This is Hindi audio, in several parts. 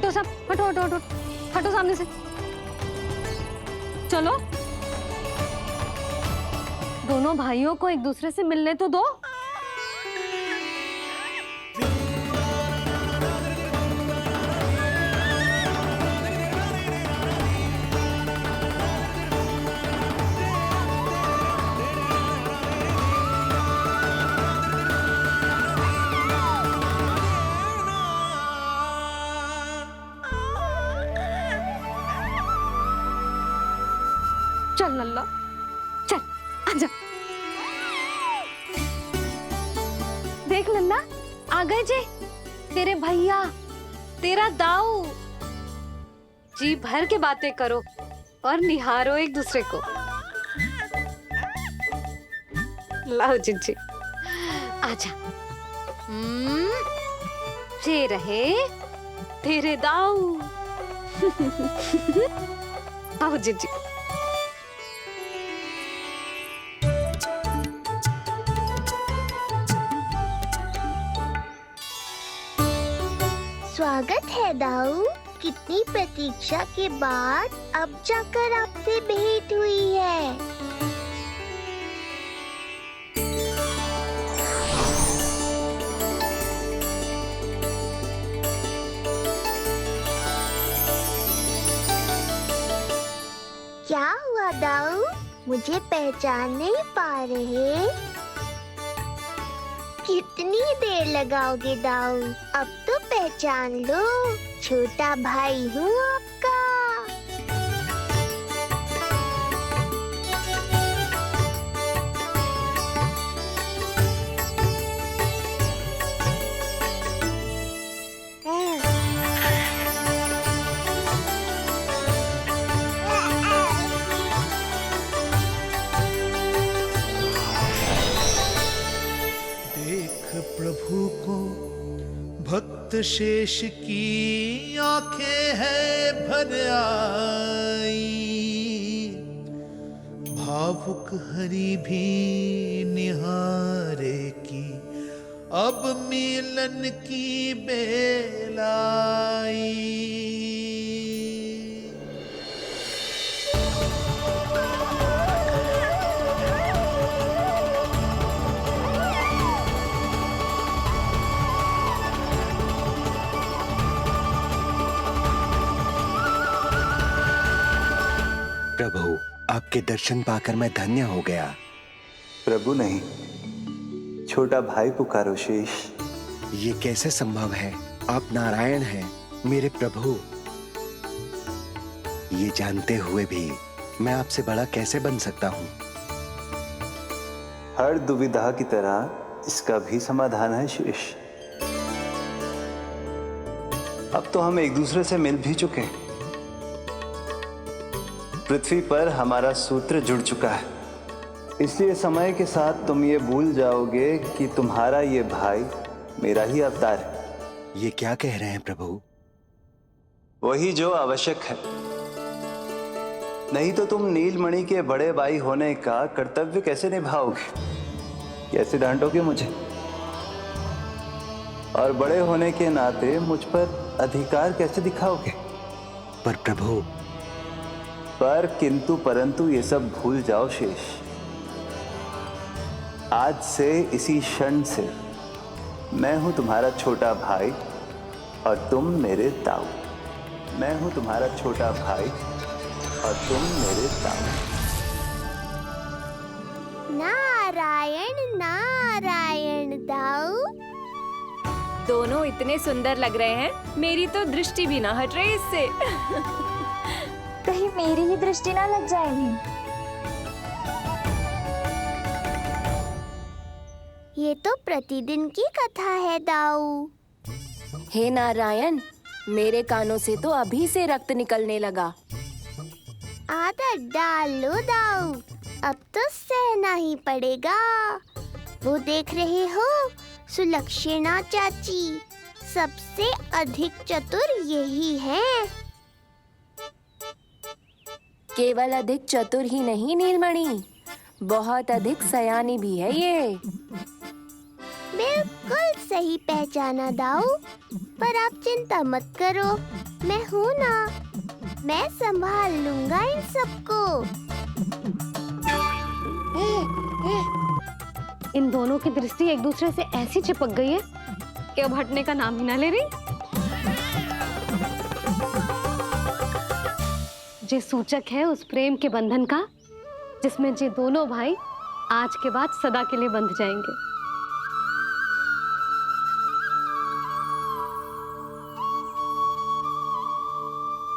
हटो सब, हटो हटो हटो, हटो सामने से। चलो, दोनों भाइयों को एक दूसरे से मिलने तो दो। चल लल्ला, चल आजा। देख लल्ला, आ गए जी तेरे भैया, तेरा दाऊ। जी भर के बातें करो और निहारो एक दूसरे को। लाओ जिज्जी, आजा। ये रहे तेरे दाऊ। आओ जिज्जी। स्वागत है दाऊ। कितनी प्रतीक्षा के बाद अब जाकर आपसे भेंट हुई है। क्या हुआ दाऊ? मुझे पहचान नहीं पा रहे? कितनी देर लगाओगे दाऊ? अब तो पहचान लो, छोटा भाई हूँ आपका। प्रभु को भक्त शेष की आंखें है भर आई, भावुक हरि भी निहारे की अब मिलन की बेल आई। प्रभु, आपके दर्शन पाकर मैं धन्य हो गया। प्रभु नहीं, छोटा भाई पुकारो शेष। ये कैसे संभव है? आप नारायण हैं, मेरे प्रभु। ये जानते हुए भी मैं आपसे बड़ा कैसे बन सकता हूँ? हर दुविधा की तरह इसका भी समाधान है शेष। अब तो हम एक दूसरे से मिल भी चुके हैं। पृथ्वी पर हमारा सूत्र जुड़ चुका है, इसलिए समय के साथ तुम ये भूल जाओगे कि तुम्हारा ये भाई मेरा ही अवतार है। ये क्या कह रहे हैं प्रभु? वही जो आवश्यक है, नहीं तो तुम नीलमणि के बड़े भाई होने का कर्तव्य कैसे निभाओगे? कैसे डांटोगे मुझे? और बड़े होने के नाते मुझ पर अधिकार कैसे दिखाओगे? पर प्रभु, पर किंतु परंतु ये सब भूल जाओ शेष। आज से इसी क्षण से मैं हूं तुम्हारा छोटा भाई और तुम मेरे ताऊ। मैं हूं तुम्हारा छोटा भाई और तुम मेरे ताऊ। नारायण नारायण दाऊ। दोनों इतने सुंदर लग रहे हैं, मेरी तो दृष्टि भी ना हट रही इससे। कहीं मेरी ही दृष्टि ना लग जाए नहीं। ये तो प्रतिदिन की कथा है दाऊ। हे नारायण, मेरे कानों से तो अभी से रक्त निकलने लगा। आदत डाल लो दाऊ, अब तो सहना ही पड़ेगा। वो देख रहे हो, सुलक्षणा चाची सबसे अधिक चतुर यही है। केवल अधिक चतुर ही नहीं नीलमणि, बहुत अधिक सयानी भी है ये। बिल्कुल सही पहचाना दाऊ, पर आप चिंता मत करो, मैं हूँ ना, मैं संभाल लूंगा इन सबको। इन दोनों की दृष्टि एक दूसरे से ऐसी चिपक गई है कि अब हटने का नाम ही ना ले रही। ये सूचक है उस प्रेम के बंधन का जिसमें ये दोनों भाई आज के बाद सदा के लिए बंध जाएंगे।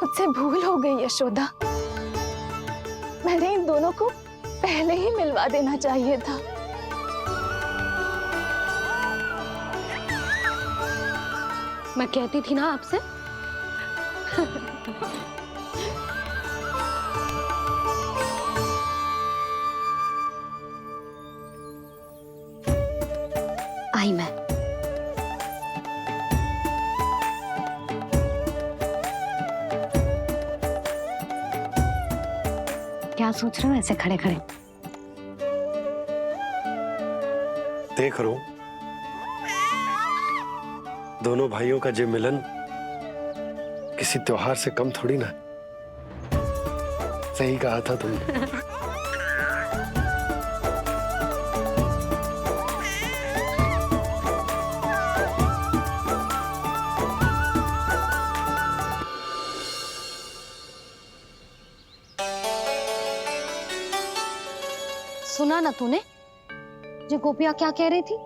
मुझसे भूल हो गई यशोदा। मैंने इन दोनों को पहले ही मिलवा देना चाहिए था। मैं कहती थी ना आपसे। आई मैं। क्या सोच रहे हो ऐसे खड़े खड़े? देख रहा हूं दोनों भाइयों का ये मिलन किसी त्योहार से कम थोड़ी ना। सही कहा था तुमने। सुना ना तूने जो गोपिया क्या कह रही थी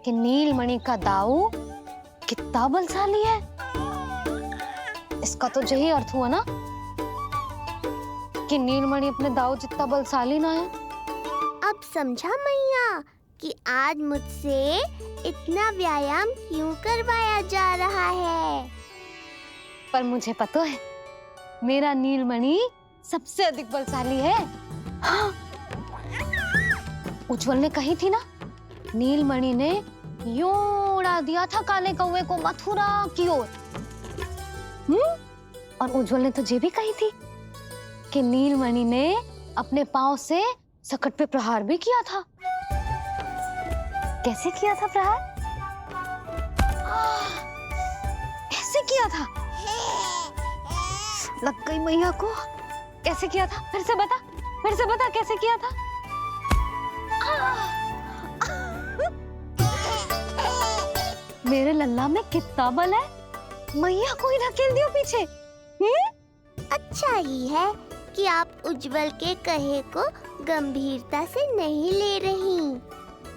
कि नीलमणि का दाऊ कितना बलशाली है। इसका तो यही अर्थ हुआ ना कि नीलमणि अपने दाऊ जितना बलशाली ना है। अब समझा मैया कि आज मुझसे इतना व्यायाम क्यों करवाया जा रहा है। पर मुझे पता है मेरा नीलमणि सबसे अधिक बलशाली है। हाँ। उज्जवल ने कही थी ना, नीलमणि ने यूं उड़ा दिया था काले कौवे को मथुरा की ओर। और उज्जवल ने तो ये भी कही थी कि नीलमणि ने अपने पांव से सकट पे प्रहार भी किया था। कैसे किया था प्रहार? ऐसे किया था। लग गई मैया को। कैसे किया था? फिर से बता कैसे किया था? मेरे लल्ला में कितना बल है। मैया को ही धकेल दियो पीछे। अच्छा ही है कि आप उज्जवल के कहे को गंभीरता से नहीं ले रही,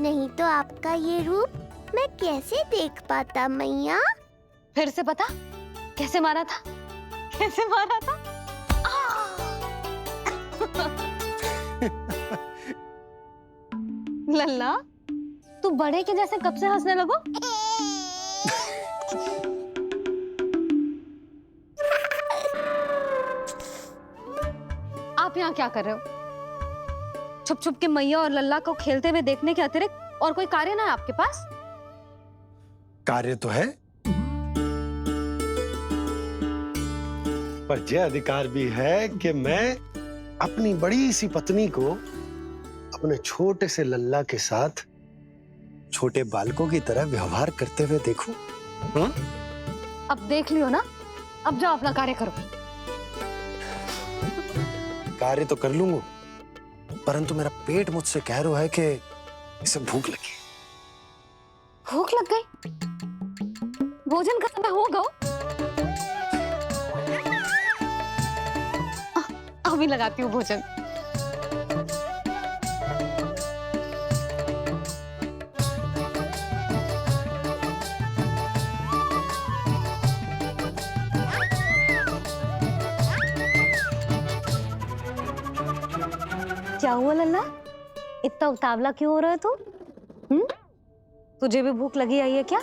नहीं तो आपका ये रूप मैं कैसे देख पाता मैया। फिर से बता कैसे मारा था? कैसे मारा था? लल्ला तू बड़े के जैसे कब से हंसने लगो? आप यहाँ क्या कर रहे हो? छुप छुप के मैया और लल्ला को खेलते हुए देखने के अतिरिक्त और कोई कार्य ना है आपके पास? कार्य तो है, पर यह अधिकार भी है कि मैं अपनी बड़ी सी पत्नी को अपने छोटे से लल्ला के साथ छोटे बालकों की तरह व्यवहार करते हुए देखूं। अब देख लियो ना, अब जाओ अपना कार्य करो। कार्य तो कर लूंगा, परंतु मेरा पेट मुझसे कह रहा है कि इसे भूख लगी। भूख लग गई? भोजन का समय होगा। अभी लगाती हूँ भोजन। क्या हुआ लल्ला? इतना उतावला क्यों हो रहा है तू? तुझे भी भूख लगी आई है क्या?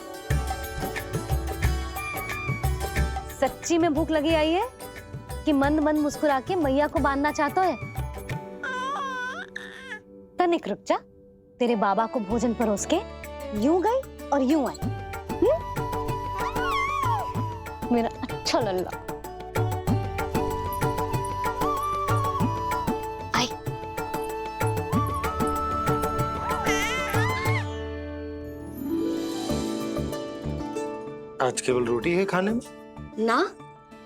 सच्ची में भूख लगी आई है कि मंद मंद मुस्कुरा के मैया को बांधना चाहता है? तनिक रुक जा, तेरे बाबा को भोजन परोस के यूं गई और यूं आई। मेरा अच्छा लल्ला। आई। आज केवल रोटी है खाने में? ना,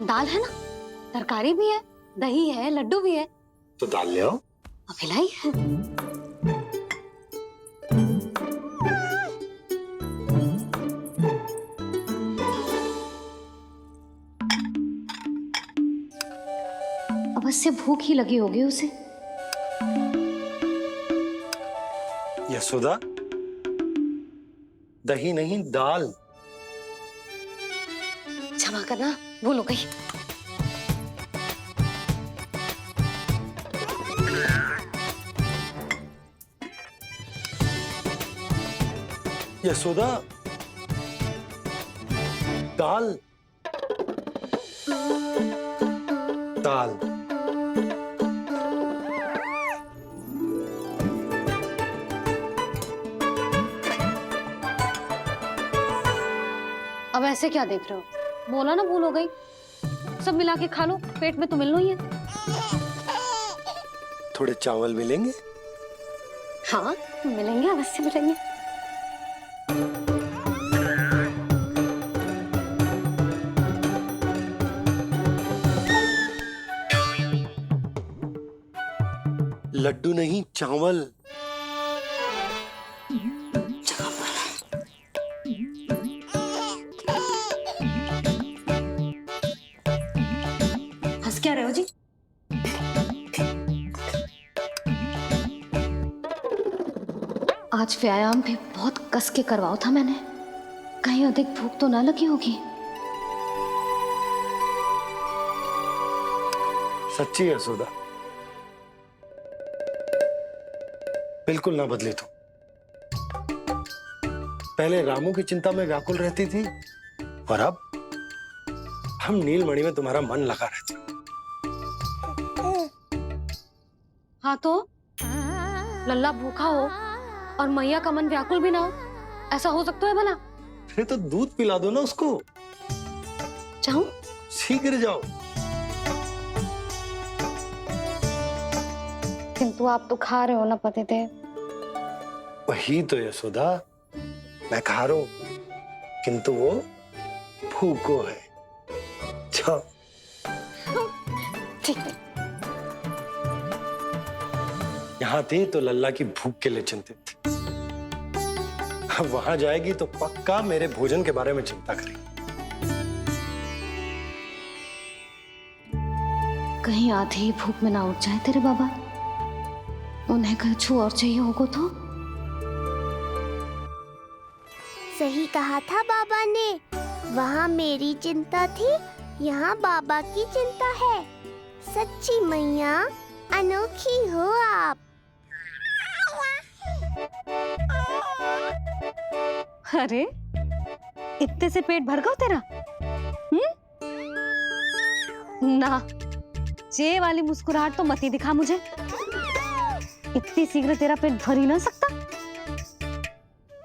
दाल है ना, तरकारी भी है, दही है, लड्डू भी है। तो दाल ले आओ। अभी लाई है। अवश्य भूख ही लगी होगी उसे। यशोदा, दही नहीं दाल। क्षमा करना, भूल हो गई। यशोदा, दाल दाल। अब ऐसे क्या देख रहे हो? बोला ना भूल हो गई। सब मिला के खा लो, पेट में तो मिलना ही है। थोड़े चावल मिलेंगे? हाँ मिलेंगे, अवश्य मिलेंगे। लड्डू नहीं, चावल। हंस क्या रहे हो जी? आज व्यायाम भी बहुत कस के करवाओ था मैंने, कहीं अधिक भूख तो ना लगी होगी। सच्ची यशोदा, बिल्कुल ना बदली तू। पहले रामू की चिंता में व्याकुल रहती थी और अब हम नीलमणि में तुम्हारा मन लगा रहता। हाँ तो लल्ला भूखा हो और मैया का मन व्याकुल भी ना हो, ऐसा हो सकता है भला? फिर तो दूध पिला दो ना उसको। चाहूं? शीघ्र जाओ। किंतु आप तो खा रहे हो ना पतिदेव। वही तो यशोदा, मैं खा रहा हूं, किंतु वो भूखो है। जाओ। ठीक है। यहाँ थी तो लल्ला की भूख के लिए चिंतित थी, अब वहां जाएगी तो पक्का मेरे भोजन के बारे में चिंता करेगी। कहीं आधी भूख में ना उठ जाए तेरे बाबा, उन्हें कुछ और चाहिए होगा तो। सही कहा था बाबा ने, वहाँ मेरी चिंता थी, यहाँ बाबा की चिंता है। सच्ची मैया, अनोखी हो आप। अरे इतने से पेट भर गया तेरा? ना, ये वाली मुस्कुराहट तो मत ही दिखा मुझे। इतनी शीघ्र तेरा पेट भर ही ना सकता।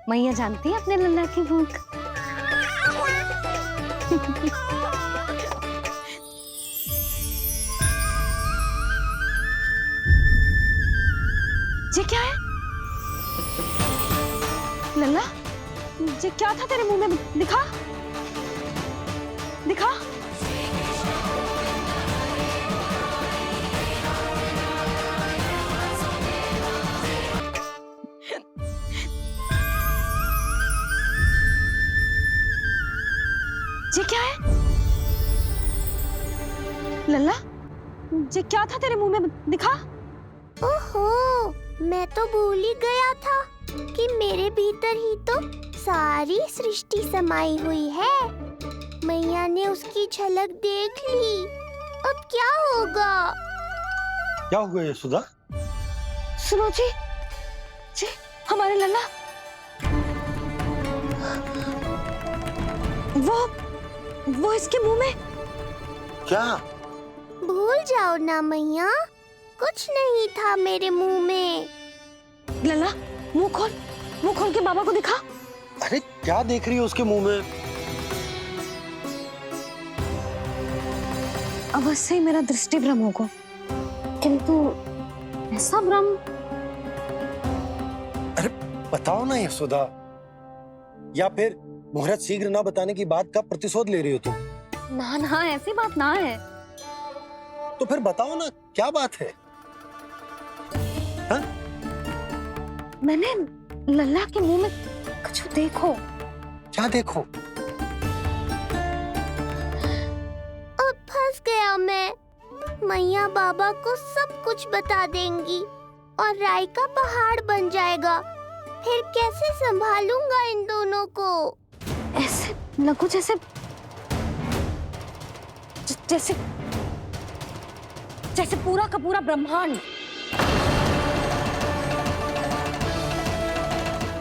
मैया जानती है अपने लल्ला की भूख। ये क्या है लल्ला? ये क्या था तेरे मुंह में? दिखा दिखा। ये क्या है लल्ला? ये क्या था तेरे मुंह में? दिखा। ओहो, मैं तो भूल ही गया था कि मेरे भीतर ही तो सारी सृष्टि समाई हुई है। मैया ने उसकी झलक देख ली, अब क्या होगा? क्या हुआ यशोदा? सुनो जी, हमारे लल्ला वो इसके मुंह में। क्या? भूल जाओ ना मैया, कुछ नहीं था मेरे मुंह में। लल्ला मुंह खोल के बाबा को दिखा। अरे क्या देख रही है उसके मुंह में? अवश्य ही मेरा दृष्टि भ्रम होगा, किंतु ऐसा भ्रम। अरे बताओ ना यशोदा, या फिर मुहूर्त शीघ्र ना बताने की बात का प्रतिशोध ले रही हो तुम? ना ना, ऐसी बात ना है। तो फिर बताओ ना, क्या बात है? हाँ? मैंने लल्ला के मुंह में कुछ देखो। क्या देखो? अब फंस गया मैं। मैया बाबा को सब कुछ बता देंगी और राय का पहाड़ बन जाएगा। फिर कैसे संभालूंगा इन दोनों को? ऐसे लगो जैसे जैसे जैसे पूरा का पूरा ब्रह्मांड।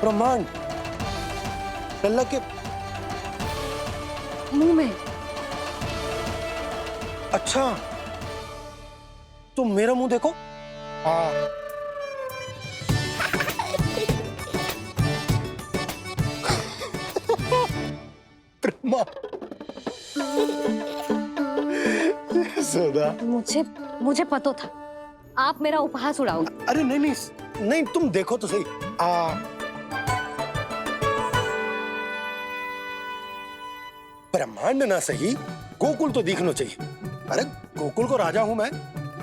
ब्रह्मांड लल्ला के मुंह में। अच्छा, तुम मेरा मुंह देखो। हाँ। ब्रह्मा। यशोदा, मुझे पता था आप मेरा उपहास उड़ाओगे। अरे नहीं नहीं नहीं, तुम देखो तो सही। ब्रह्मांड ना सही, गोकुल तो दिखना चाहिए। अरे गोकुल को राजा हूं मैं,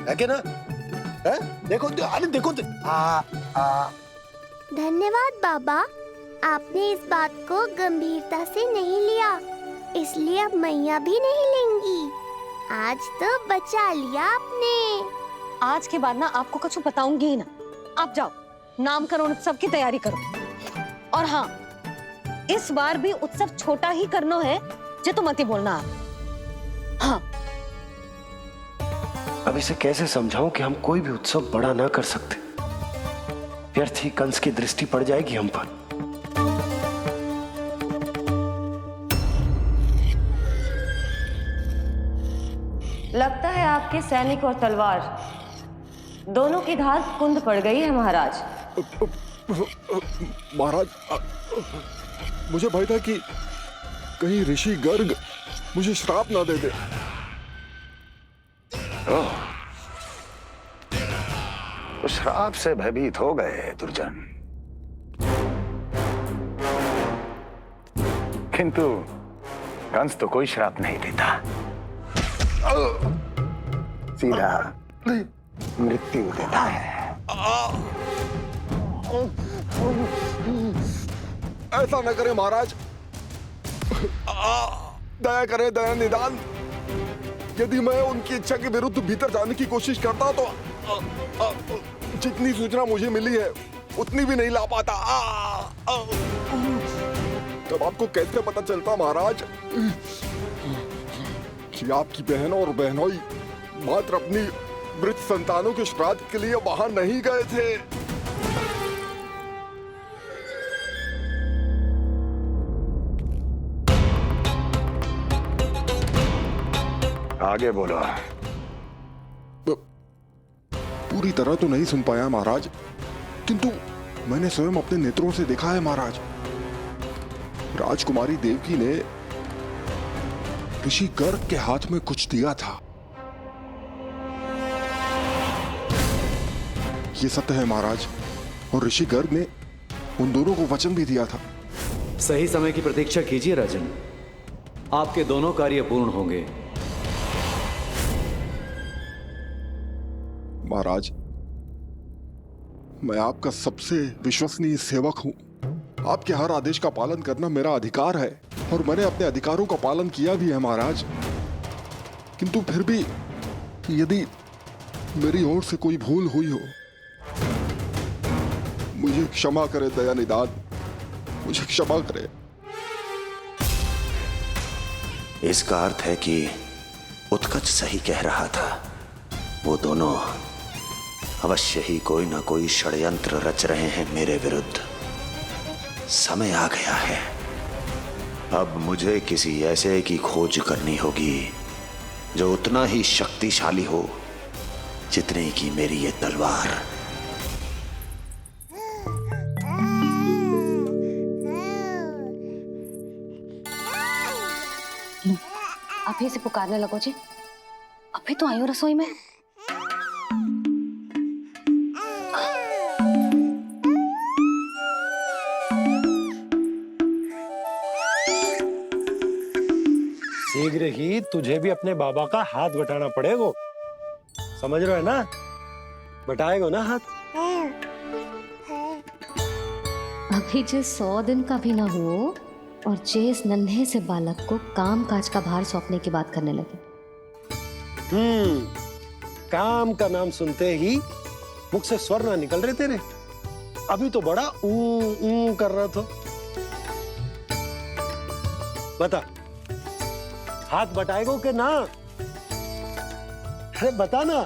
है कि ना? है? देखो, अरे देखो। धन्यवाद बाबा, आपने इस बात को गंभीरता से नहीं लिया, इसलिए अब मैया भी नहीं लेंगी। आज तो बचा लिया आपने। आज के बाद ना आपको कुछ बताऊंगी ही ना। आप जाओ, नामकरण उत्सव की तैयारी करो। और हाँ, इस बार भी उत्सव छोटा ही करना है, जो तो मत ही बोलना आप। हाँ। अब इसे कैसे समझाऊं कि हम कोई भी उत्सव बड़ा ना कर सकते? व्यर्थ ही कंस की दृष्टि पड़ जाएगी हम पर। लगता है आपके सैनिक और तलवार दोनों की धार कुंद पड़ गई है महाराज। महाराज, मुझे भय था कि कहीं ऋषि गर्ग मुझे श्राप ना दे दे। तो श्राप से भयभीत हो गए दुर्जन, किंतु कंस तो कोई श्राप नहीं देता, सीधा मृत्यु देता है। ऐसा न करे महाराज, दया करे, दया निदान। यदि मैं उनकी इच्छा के विरुद्ध भीतर जाने की कोशिश करता तो जितनी सूचना मुझे मिली है उतनी भी नहीं ला पाता। तब आपको कैसे पता चलता महाराज कि आपकी बहन और बहनोई मात्र अपनी मृत संतानों के श्राद्ध के लिए वहां नहीं गए थे? आगे बोलो। पूरी तरह तो नहीं सुन पाया महाराज, किंतु मैंने स्वयं अपने नेत्रों से देखा है महाराज। राजकुमारी देवकी ने ऋषि गर्ग के हाथ में कुछ दिया था। ये सत्य है महाराज, और ऋषि गर्ग ने उन दोनों को वचन भी दिया था। सही समय की प्रतीक्षा कीजिए राजन, आपके दोनों कार्य पूर्ण होंगे। महाराज, मैं आपका सबसे विश्वसनीय सेवक हूं। आपके हर आदेश का पालन करना मेरा अधिकार है, और मैंने अपने अधिकारों का पालन किया भी है महाराज। किंतु फिर भी यदि मेरी ओर से कोई भूल हुई हो, मुझे क्षमा करे दया निदान, मुझे क्षमा करे। इसका अर्थ है कि उत्कच सही कह रहा था। वो दोनों अवश्य ही कोई ना कोई षड्यंत्र रच रहे हैं मेरे विरुद्ध। समय आ गया है, अब मुझे किसी ऐसे की खोज करनी होगी जो उतना ही शक्तिशाली हो जितने की मेरी ये तलवार। अभी से पुकारने लगो जी, अभी तो आई हो रसोई में। शीघ्र ही तुझे भी अपने बाबा का हाथ बटाना पड़ेगा, समझ रहे हो ना? बटाएगो ना हाथ? अभी जे 100 दिन का भी ना हो और जे इस नन्हे से बालक को काम काज का भार सौंपने की बात करने लगे। काम का नाम सुनते ही मुख से स्वर ना निकल रहे तेरे। अभी तो बड़ा ऊ कर रहा था। बता, हाथ बटाएगो के ना? अरे बता ना।